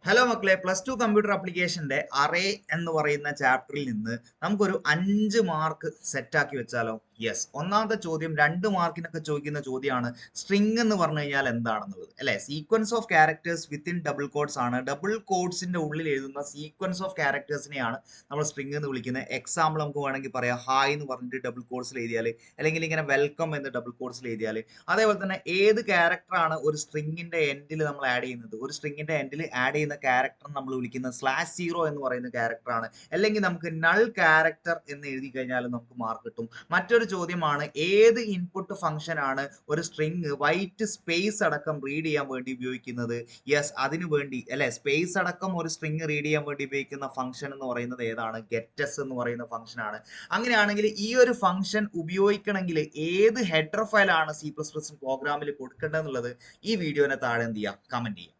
Hello മക്കളെ, plus two computer ആപ്ലിക്കേഷന്റെ array എന്ന് പറയുന്ന ചാപ്റ്ററിൽ നിന്ന് നമുക്കൊരു 5 മാർക്ക് സെറ്റാക്കി വെച്ചാലോ? യെസ്. ഒന്നാമത്തെ ചോദ്യം 2 മാർക്കിനൊക്കെ ചോദിക്കുന്ന ചോദ്യമാണ് സ്ട്രിംഗ് എന്ന് പറഞ്ഞു കഴിഞ്ഞാൽ എന്താണെന്നുള്ളത്, അല്ലെ? Sequence of characters within double quotes ആണ്. ഡബിൾ കോഡ്സിന്റെ ഉള്ളിൽ എഴുതുന്ന സീക്വൻസ് ഓഫ് ക്യാരക്ടേഴ്സിനെയാണ് നമ്മൾ സ്ട്രിംഗ് എന്ന് വിളിക്കുന്നത്. എക്സാമ്പിൾ നമുക്ക് വേണമെങ്കിൽ പറയാം, ഹായ് എന്ന് പറഞ്ഞിട്ട് ഡബിൾ കോഡ്സിൽ എഴുതിയാൽ, അല്ലെങ്കിൽ ഇങ്ങനെ വെൽക്കം എന്ന് ഡബിൾ കോഡ്സിൽ എഴുതിയാൽ. അതേപോലെ തന്നെ ഏത് ക്യാരക്ടറാണ് ഒരു സ്ട്രിങ്ങിന്റെ എൻഡിൽ നമ്മൾ ആഡ് ചെയ്യുന്നത്? ഒരു സ്ട്രിങ്ങിന്റെ എൻഡിൽ ആഡ് ചെയ്യുന്ന ക്യാരക്ടർ നമ്മൾ വിളിക്കുന്നത് /0 എന്ന് പറയുന്ന ക്യാരക്ടറാണ്. അല്ലെങ്കിൽ നമുക്ക് നൾ ക്യാരക്ടർ എന്ന് എഴുതി കഴിഞ്ഞാലും നമുക്ക് മാർക്ക് കിട്ടും. മറ്റൊരു ചോദ്യമാണ്, ഏത് ഇൻപുട്ട് ഫംഗ്ഷൻ ആണ് ഒരു സ്ട്രിങ് വൈറ്റ് സ്പേസ് അടക്കം റീഡ് ചെയ്യാൻ വേണ്ടി ഉപയോഗിക്കുന്നത്? യെസ്, അതിനു വേണ്ടി അല്ലെ, സ്പേസ് അടക്കം ഒരു സ്ട്രിങ് റീഡ് ചെയ്യാൻ വേണ്ടി ഉപയോഗിക്കുന്ന ഫംഗ്ഷൻ എന്ന് പറയുന്നത് ഏതാണ്? ഗെറ്റസ് എന്ന് പറയുന്ന ഫംഗ്ഷൻ ആണ്. അങ്ങനെയാണെങ്കിൽ ഈ ഒരു ഫംഗ്ഷൻ ഉപയോഗിക്കണമെങ്കിൽ ഏത് ഹെഡർ ഫയലാണ് C++ പ്രോഗ്രാമിൽ കൊടുക്കേണ്ടതെന്നുള്ളത് ഈ വീഡിയോനെ താഴെ എന്ത് ചെയ്യുക, കമന്റ് ചെയ്യുക.